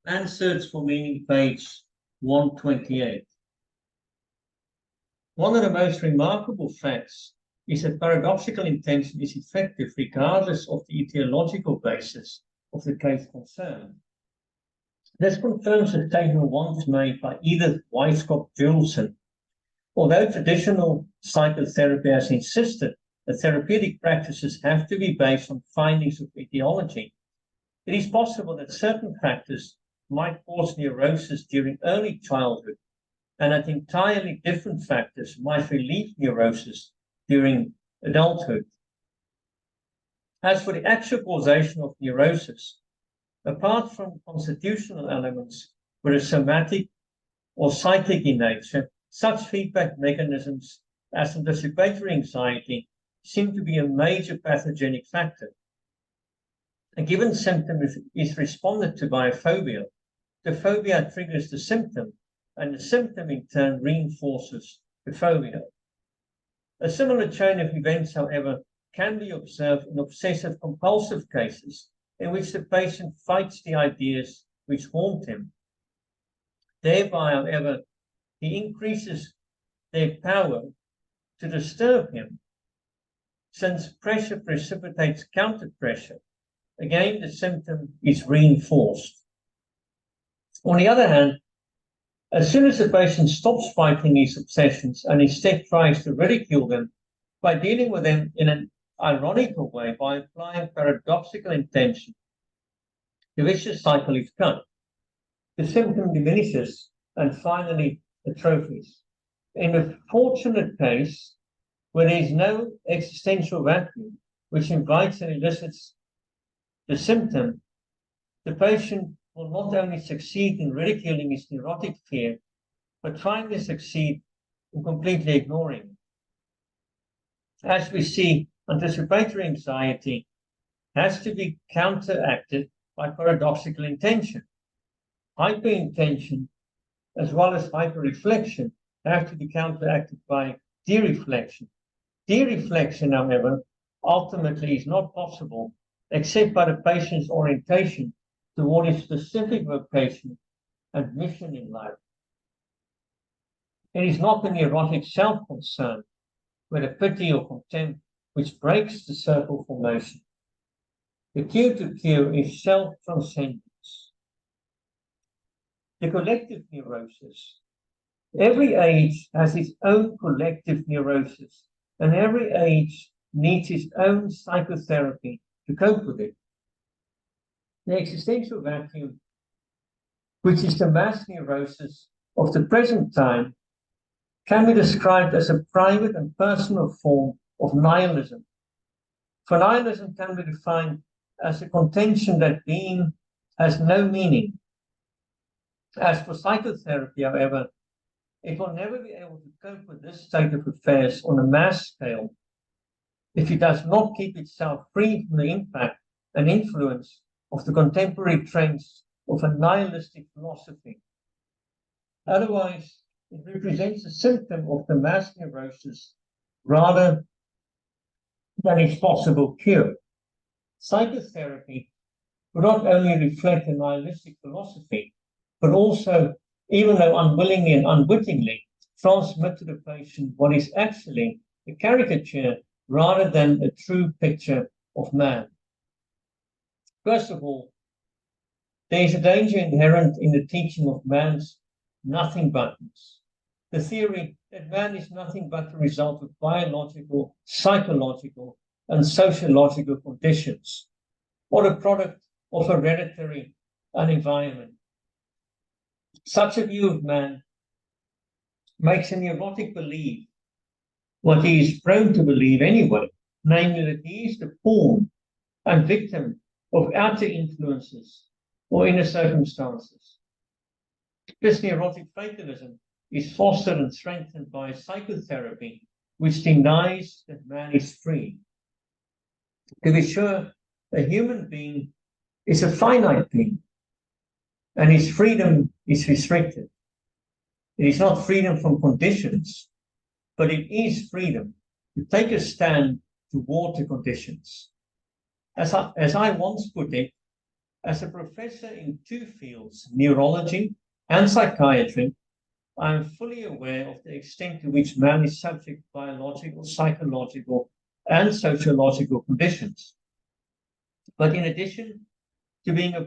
and search for meaning, page 128. One of the most remarkable facts is that paradoxical intention is effective regardless of the etiological basis of the case concerned. This confirms a statement once made by Edith Weisskopf-Jolson. Although traditional psychotherapy has insisted that therapeutic practices have to be based on findings of etiology, it is possible that certain factors might cause neurosis during early childhood, and that entirely different factors might relieve neurosis during adulthood. As for the actual causation of neurosis, apart from constitutional elements, whether somatic or psychic in nature, such feedback mechanisms as anticipatory anxiety seem to be a major pathogenic factor. A given symptom is responded to by a phobia. The phobia triggers the symptom, and the symptom in turn reinforces the phobia. A similar chain of events, however, can be observed in obsessive compulsive cases in which the patient fights the ideas which haunt him. Thereby, however, he increases their power to disturb him. Since pressure precipitates counter-pressure, again the symptom is reinforced. On the other hand, as soon as the patient stops fighting these obsessions and instead tries to ridicule them by dealing with them in an ironical way, by applying paradoxical intention, the vicious cycle is cut. The symptom diminishes and finally atrophies. In a fortunate case where there is no existential vacuum which invites and elicits the symptom, the patient will not only succeed in ridiculing his neurotic fear, but finally succeed in completely ignoring it. As we see, anticipatory anxiety has to be counteracted by paradoxical intention. Hyperintention, as well as hyperreflection, have to be counteracted by dereflection. Dereflection, however, ultimately is not possible except by the patient's orientation toward his specific vocation and mission in life. It is not the neurotic self-concern, whether pity or contempt, which breaks the circle formation. The cue to cure is self-transcendence. The collective neurosis. Every age has its own collective neurosis, and every age needs its own psychotherapy to cope with it. The existential vacuum, which is the mass neurosis of the present time, can be described as a private and personal form of nihilism. For nihilism can be defined as a contention that being has no meaning. As for psychotherapy, however, it will never be able to cope with this state of affairs on a mass scale if it does not keep itself free from the impact and influence of the contemporary trends of a nihilistic philosophy. Otherwise, it represents a symptom of the mass neurosis rather than its possible cure. Psychotherapy would not only reflect a nihilistic philosophy, but also, even though unwillingly and unwittingly, transmit to the patient what is actually a caricature rather than a true picture of man. First of all, there is a danger inherent in the teaching of man's nothing butness. The theory that man is nothing but the result of biological, psychological, and sociological conditions, or a product of hereditary and environment. Such a view of man makes a neurotic believe what he is prone to believe anyway, namely that he is the pawn and victim of outer influences or inner circumstances. This neurotic fatalism is fostered and strengthened by psychotherapy, which denies that man is free. To be sure, a human being is a finite being, and his freedom is restricted. It is not freedom from conditions, but it is freedom to take a stand toward the conditions. As I once put it, As a professor in two fields, neurology and psychiatry, I am fully aware of the extent to which man is subject to biological, psychological, and sociological conditions. But in addition to being a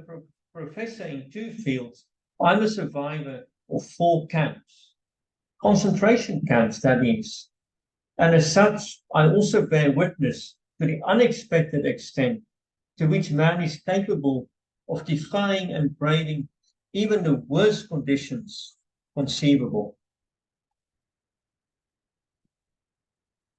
professor in two fields, I'm a survivor of 4 camps, concentration camps, that is. And as such, I also bear witness to the unexpected extent to which man is capable of defying and braving even the worst conditions conceivable.